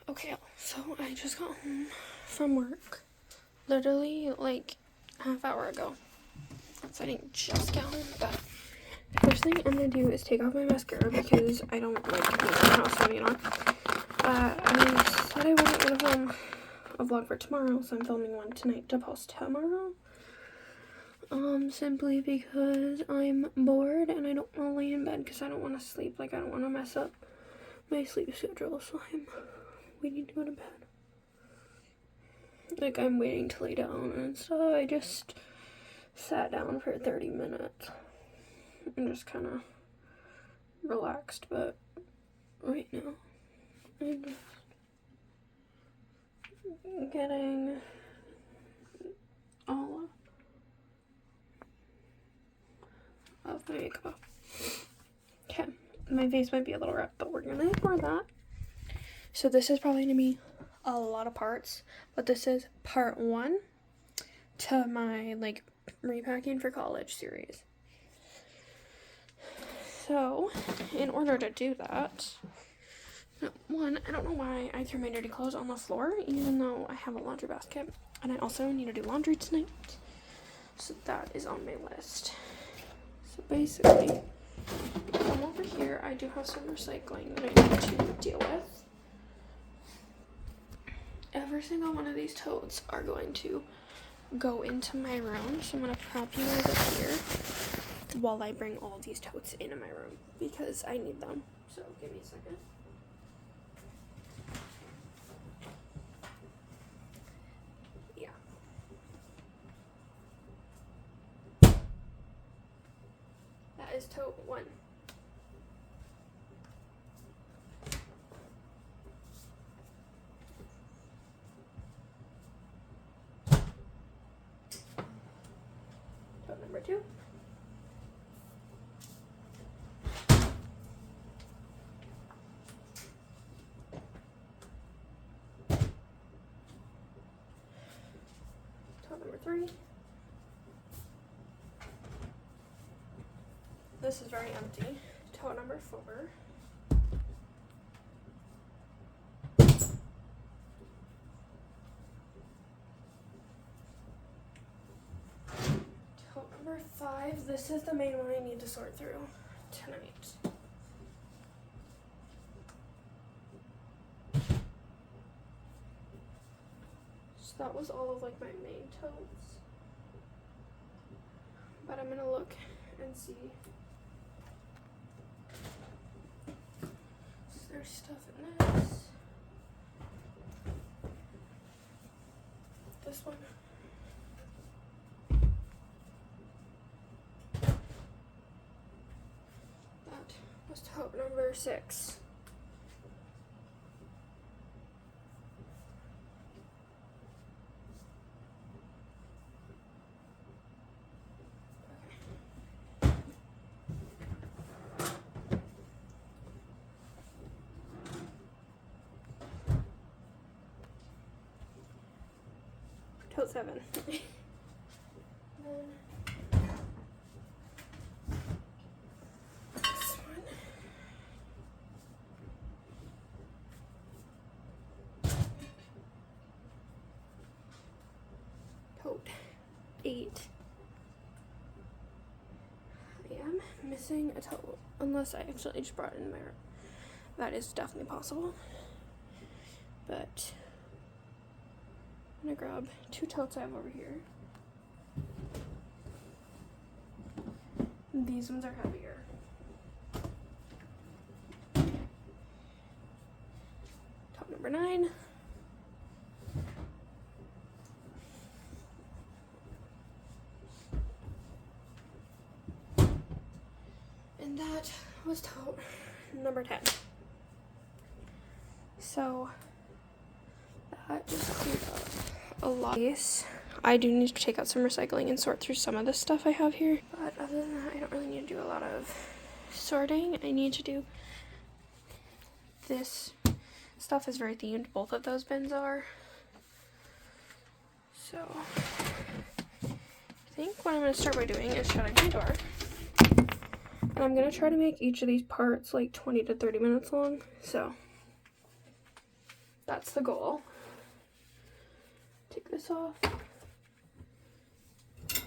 Okay, so I just got home from work, literally like half hour ago. So I didn't just get home, but first thing I'm gonna do is take off my mascara because I don't like leaving the house having it on. I said I wasn't gonna film a vlog for tomorrow, so I'm filming one tonight to post tomorrow. Simply because I'm bored and I don't want to lay in bed because I don't want to sleep. Like, I don't want to mess up my sleep schedule, so I'm waiting to go to bed. Like, I'm waiting to lay down and stuff. I just sat down for 30 minutes and just kind of relaxed, but right now I'm just getting all of my makeup off. Okay, my face might be a little rough, but we're gonna ignore that. So this is probably gonna be a lot of parts, but this is part 1 to my like repacking for college series. So in order to do that, one, I don't know why I threw my dirty clothes on the floor, even though I have a laundry basket, and I also need to do laundry tonight, so that is on my list. So basically, from over here, I do have some recycling that I need to deal with. Every single one of these totes are going to go into my room, so I'm going to prop you guys up here while I bring all these totes into my room, because I need them. So give me a second. Yeah. That is tote 1. Tote number 2. Tote number 3. This is very empty. Tote number 4. Tote number 5. This is the main one I need to sort through tonight. So that was all of like my main totes. But I'm gonna look and see. So there's stuff in this. This one. That was tote number 6. Tote 7. Then this one. Tote 8. I am missing a tote, unless I actually just brought it in my room. That is definitely possible. But I'm gonna grab 2 totes I have over here. These ones are heavier. Tote number 9. And that was tote number 10. So that just cleared up a lot. I do need to take out some recycling and sort through some of the stuff I have here. But other than that, I don't really need to do a lot of sorting. I need to do this stuff is very themed. Both of those bins are. So I think what I'm going to start by doing is shutting my door. And I'm going to try to make each of these parts like 20 to 30 minutes long. So that's the goal. Take this off.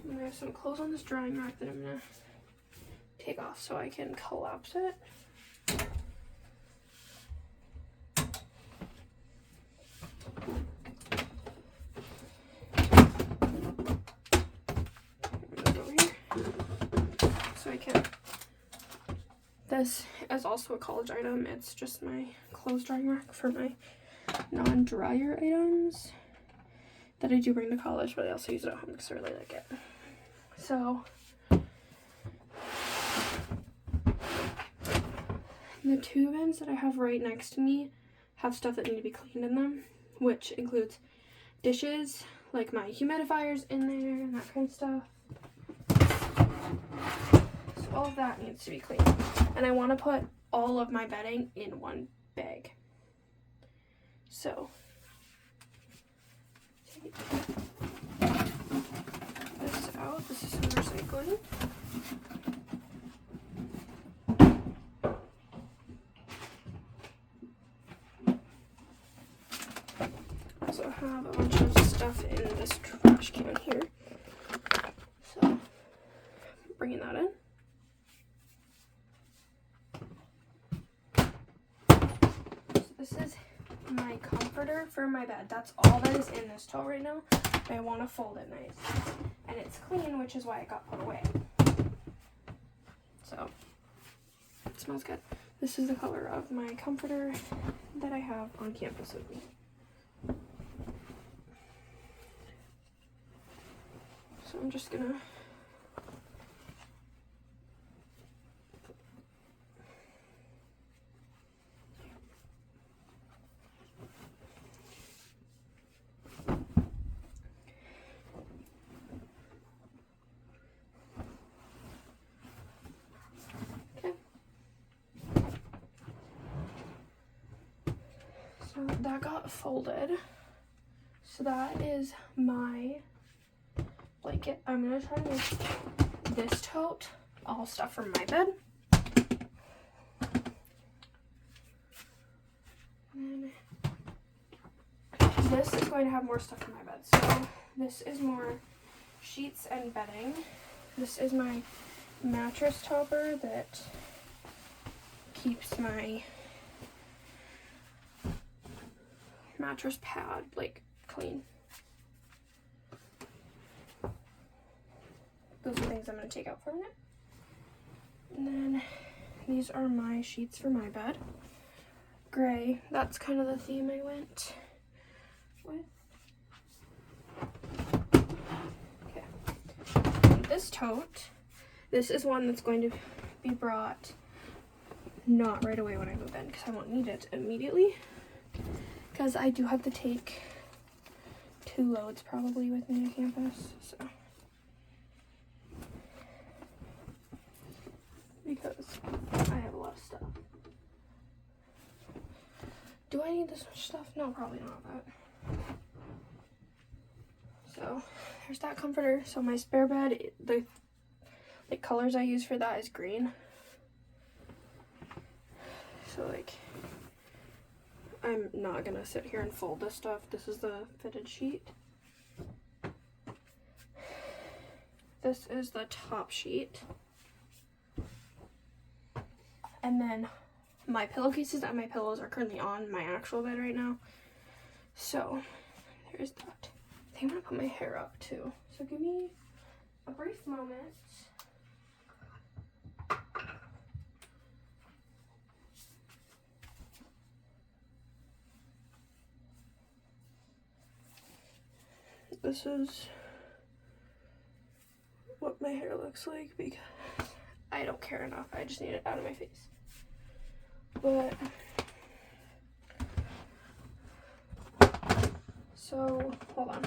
And I have some clothes on this drying rack that I'm gonna take off so I can collapse it. So I can. This is also a college item. It's just my clothes drying rack for my non-dryer items that I do bring to college, but I also use it at home because I really like it. So the two bins that I have right next to me have stuff that need to be cleaned in them, which includes dishes, like my humidifiers in there and that kind of stuff. So all of that needs to be cleaned. And I want to put all of my bedding in one bag. So take this out. This is some recycling. Also have a bunch of stuff in this trash can here. So bringing that in. This is my comforter for my bed. That's all that is in this tote right now. I want to fold it nice. And it's clean, which is why it got put away. So, it smells good. This is the color of my comforter that I have on campus with me. So I'm just gonna So that got folded. So that is my blanket. I'm gonna try to make this tote all stuff from my bed. And this is going to have more stuff from my bed. So this is more sheets and bedding. This is my mattress topper that keeps my mattress pad like clean. Those are things I'm going to take out for a minute. And then these are my sheets for my bed. Gray, that's kind of the theme I went with. Okay. And this tote, this is one that's going to be brought not right away when I move in because I won't need it immediately. Because I do have to take 2 loads probably with me to campus, so. Because I have a lot of stuff. Do I need this much stuff? No, probably not, but. So, there's that comforter. So my spare bed, the colors I use for that is green. So like, I'm not gonna sit here and fold this stuff. This is the fitted sheet. This is the top sheet. And then my pillowcases and my pillows are currently on my actual bed right now. So there's that. I think I'm gonna put my hair up too. So give me a brief moment. This is what my hair looks like because I don't care enough. I just need it out of my face. But so hold on.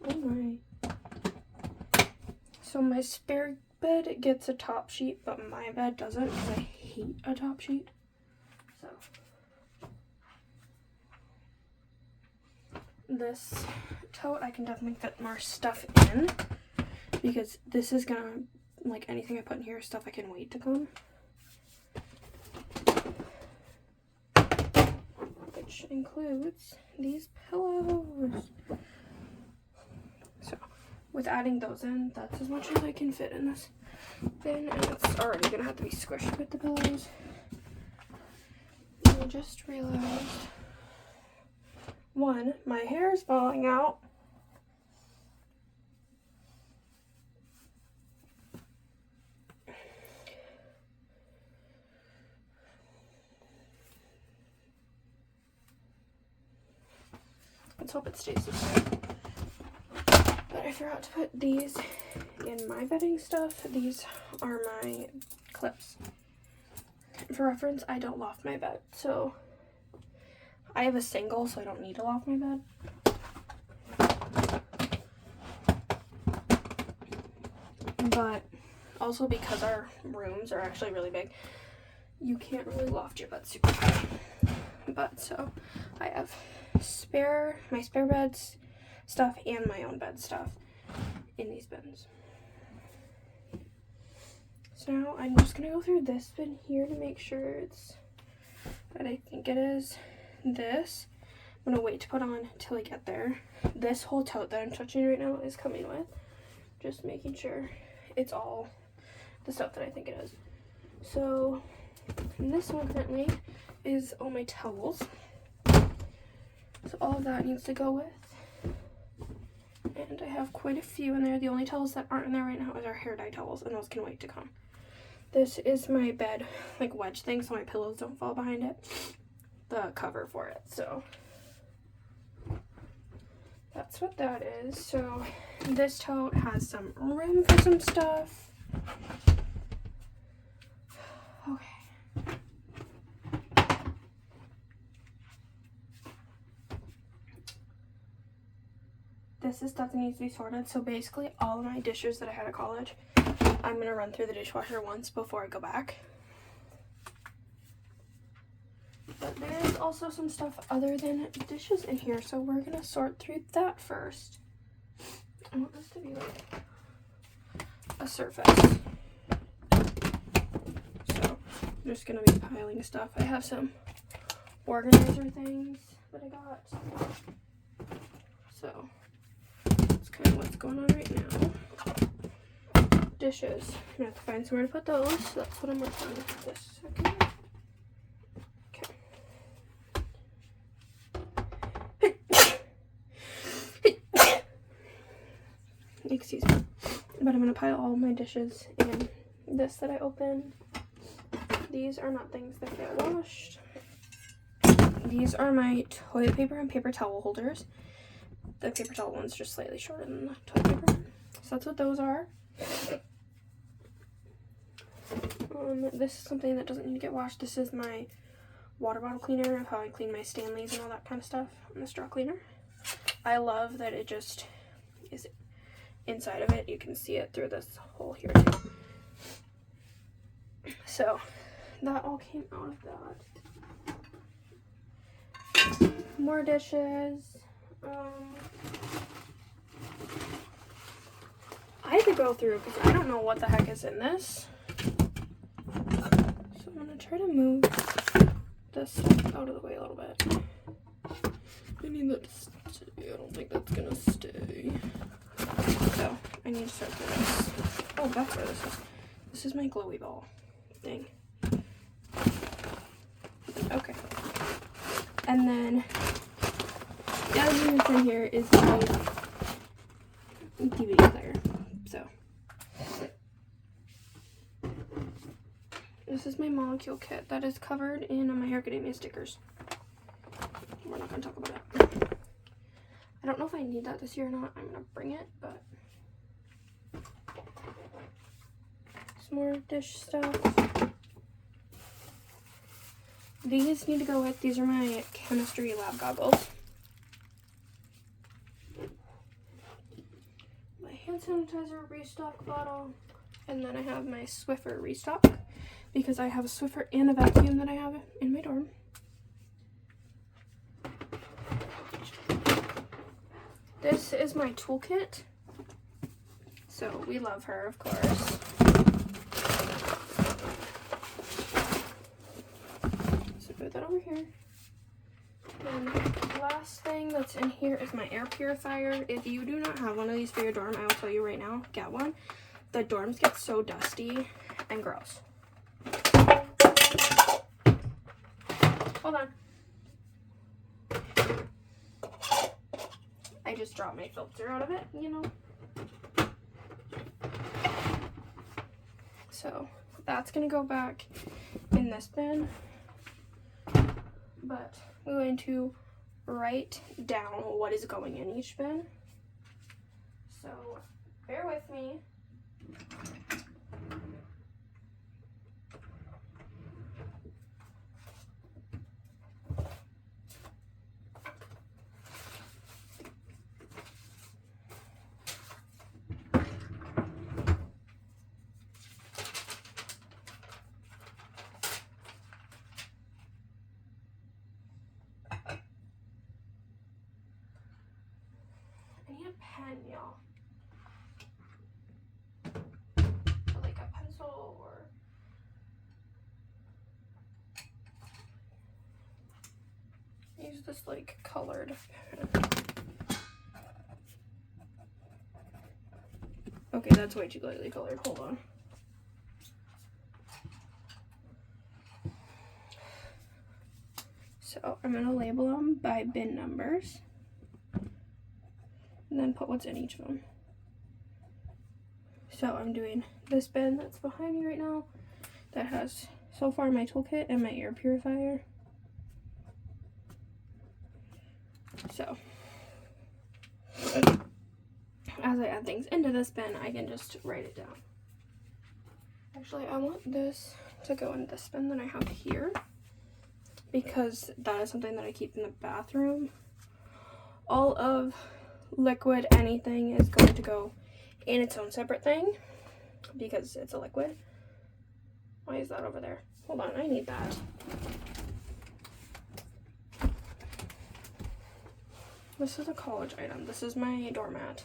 Oh my. So my spare bed gets a top sheet, but my bed doesn't because I hate a top sheet. So this tote I can definitely fit more stuff in because this is gonna, like anything I put in here, stuff I can wait to come. which includes these pillows. So with adding those in, that's as much as I can fit in this bin, and it's already gonna have to be squished with the pillows. And I just realized, one, my hair is falling out. Let's hope it stays this way. But I forgot to put these in my bedding stuff. These are my clips. For reference, I don't loft my bed, so I have a single, so I don't need to loft my bed. But also because our rooms are actually really big, you can't really loft your bed super high. But so I have my spare beds stuff and my own bed stuff in these bins. So now I'm just gonna go through this bin here to make sure it's what I think it is. This I'm gonna wait to put on till I get there. This whole tote that I'm touching right now is coming with. Just making sure it's all the stuff that I think it is. So this one currently is all my towels. So all of that needs to go with. And I have quite a few in there. The only towels that aren't in there right now is our hair dye towels, and those can wait to come. This is my bed, like, wedge thing, so my pillows don't fall behind it. The cover for it, so that's what that is. So this tote has some room for some stuff. Okay. This is stuff that needs to be sorted. So basically all of my dishes that I had at college, I'm going to run through the dishwasher once before I go back. But there is also some stuff other than dishes in here, so we're going to sort through that first. I want this to be like a surface. So I'm just going to be piling stuff. I have some organizer things that I got. So that's kind of what's going on right now. Dishes. I'm gonna have to find somewhere to put those. So that's what I'm working on this second. Okay. Excuse me. But I'm gonna pile all my dishes in this that I opened. These are not things that get washed. These are my toilet paper and paper towel holders. The paper towel one's just slightly shorter than the toilet paper. So that's what those are. This is something that doesn't need to get washed. This is my water bottle cleaner of how I clean my Stanleys and all that kind of stuff. And the straw cleaner. I love that it just is inside of it. You can see it through this hole here too. So that all came out of that. More dishes. I had to go through because I don't know what the heck is in this. So I'm gonna try to move this stuff out of the way a little bit. I need that to stay. I don't think that's gonna stay. So I need to start through this. Oh, that's where this is. This is my glowy ball thing. Okay. And then the other thing that's in here is my DVD player. So this is my molecule kit that is covered in My Hero Academia stickers. We're not going to talk about it. I don't know if I need that this year or not. I'm going to bring it, but some more dish stuff. These need to go with, these are my chemistry lab goggles. My hand sanitizer restock bottle. And then I have my Swiffer restock because I have a Swiffer and a vacuum that I have in my dorm. This is my toolkit. So we love her, of course. So put that over here. then last thing that's in here is my air purifier. If you do not have one of these for your dorm, I will tell you right now, get one. The dorms get so dusty and gross. Hold on. I just dropped my filter out of it, you know. So that's gonna go back in this bin. But I'm going to write down what is going in each bin. So bear with me. I need a pen, y'all. Or like a pencil or... use this like colored pen. Okay, that's way too lightly colored. Hold on. So I'm gonna label them by bin numbers. And then put what's in each of them. So I'm doing this bin that's behind me right now that has so far my toolkit and my air purifier. So as I add things into this bin, I can just write it down. Actually, I want this to go in this bin that I have here because that is something that I keep in the bathroom. All of liquid anything is going to go in its own separate thing because it's a liquid. Why is that over there? Hold on, I need that. This is a college item. This is my doormat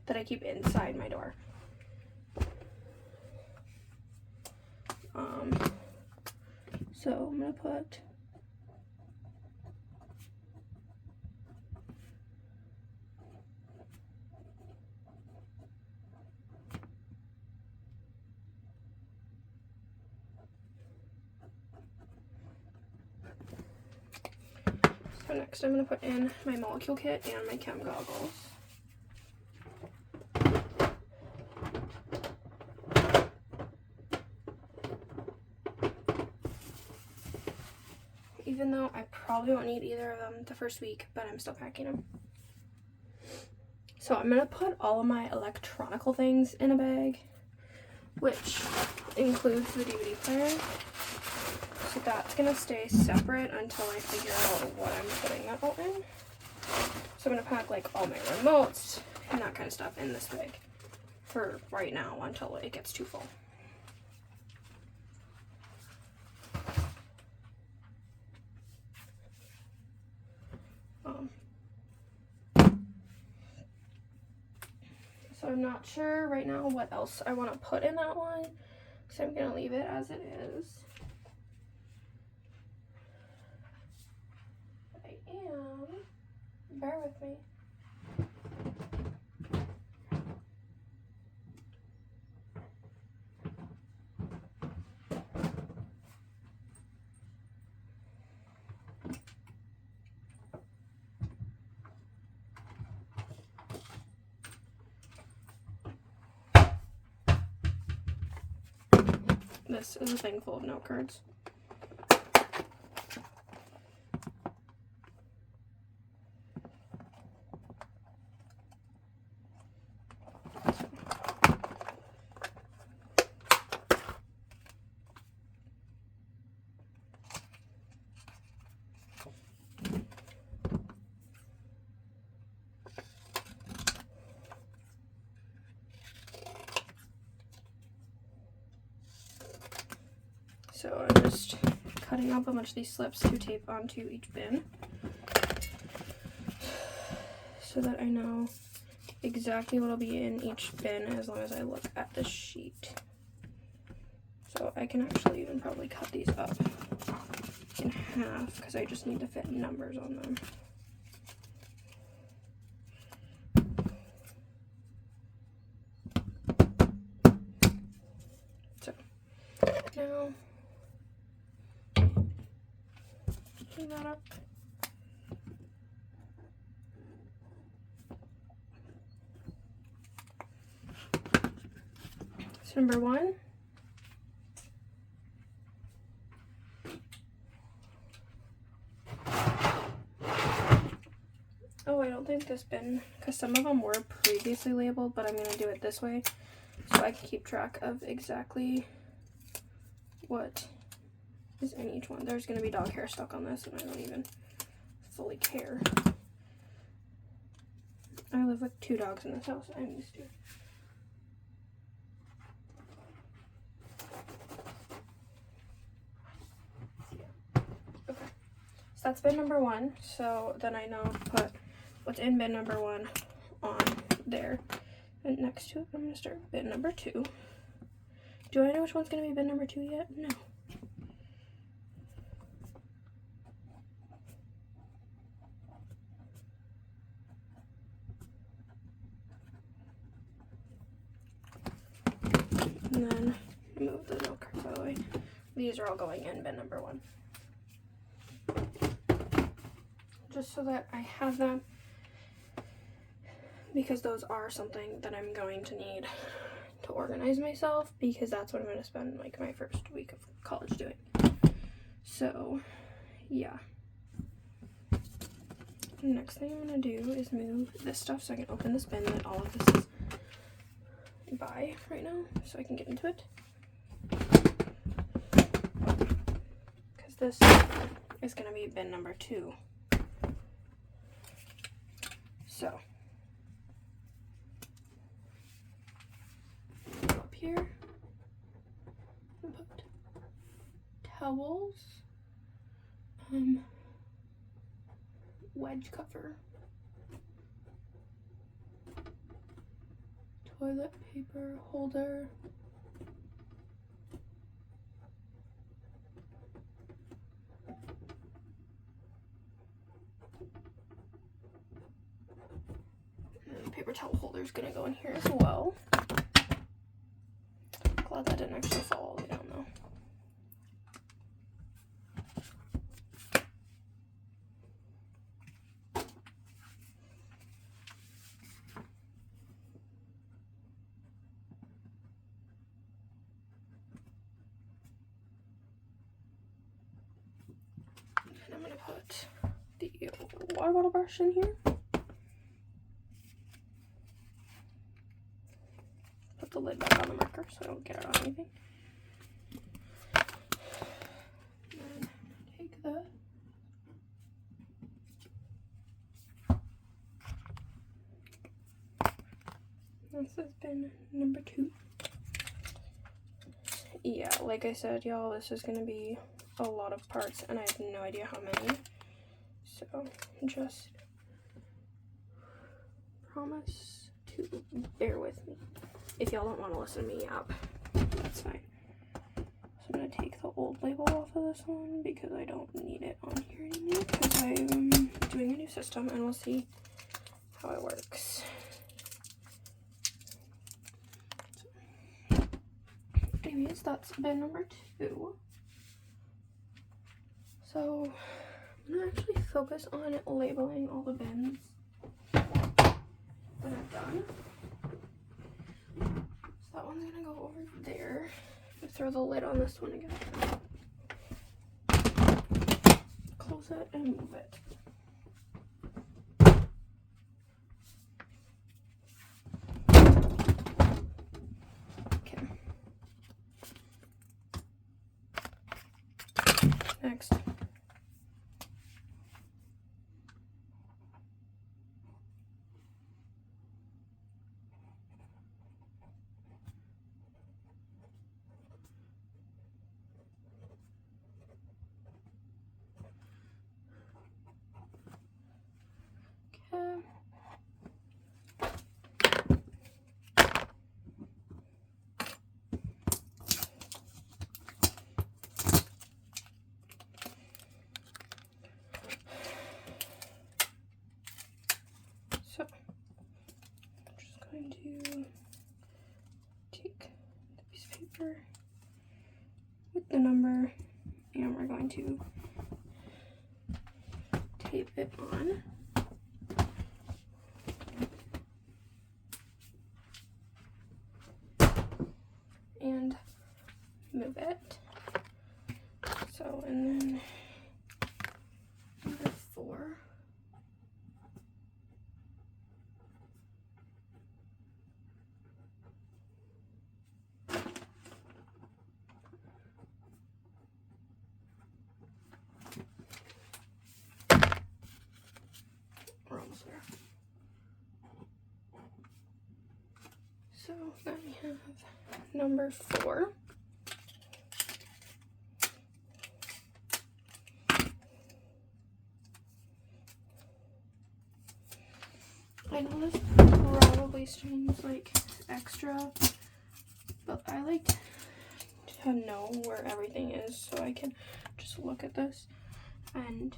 that I keep inside my door. So I'm gonna put So next I'm going to put in my molecule kit and my chem goggles. Even though I probably won't need either of them the first week, but I'm still packing them. So I'm going to put all of my electronical things in a bag, which includes the DVD player. So that's going to stay separate until I figure out what I'm putting that all in. So I'm going to pack like all my remotes and that kind of stuff in this bag for right now until it gets too full. So I'm not sure right now what else I want to put in that one, so I'm going to leave it as it is. Bear with me. This is a thing full of note cards. So I'm just cutting up a bunch of these slips to tape onto each bin so that I know exactly what will be in each bin as long as I look at the sheet. So I can actually even probably cut these up in half because I just need to fit numbers on them. So now clean that up. So number 1. Oh, I don't think this bin, because some of them were previously labeled, but I'm going to do it this way so I can keep track of exactly what is in each one. There's going to be dog hair stuck on this, and I don't even fully care. I live with 2 dogs in this house. I'm used to it. Okay, so that's bin number 1. So then I know to put what's in bin number 1 on there. And next to it, I'm going to start bin number 2. Do I know which one's going to be bin number 2 yet? No. And then move the note cards out of the way. These are all going in bin number 1. Just so that I have them, because those are something that I'm going to need to organize myself, because that's what I'm going to spend like my first week of college doing. So yeah. The next thing I'm going to do is move this stuff so I can open this bin that all of this is by right now, so I can get into it. Because this is going to be bin number 2. So up here, and put towels, wedge cover, toilet paper holder, and the paper towel holder is gonna go in here as well. Glad that didn't actually fall all the way down though. And I'm gonna put the water bottle brush in here. Put the lid back on the marker so I don't get it on anything. And take the this has been number 2. Yeah, like I said, y'all, this is gonna be a lot of parts and I have no idea how many. So just promise to bear with me. If y'all don't want to listen to me yap, that's fine. So I'm gonna take the old label off of this one because I don't need it on here anymore because I'm doing a new system and we'll see how it works. Anyways, that's bin number 2. So I'm gonna actually focus on labeling all the bins that I've done. So that one's gonna go over there. I'm gonna throw the lid on this one again. Close it and move it. Okay. Next. Okay. to tape it on. And move it. So, and then number 4. We're almost there. So then we have number 4. I know this probably seems like extra, but I like to know where everything is so I can just look at this and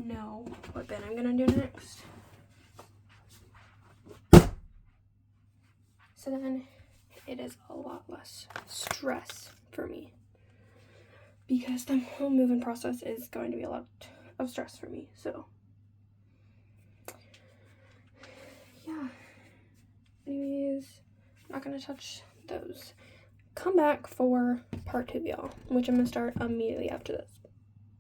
know what bit I'm gonna do next. So then it is a lot less stress for me because the whole moving process is going to be a lot of stress for me. So yeah, anyways, I'm not gonna touch those. Come back for part 2, y'all, which I'm gonna start immediately after this.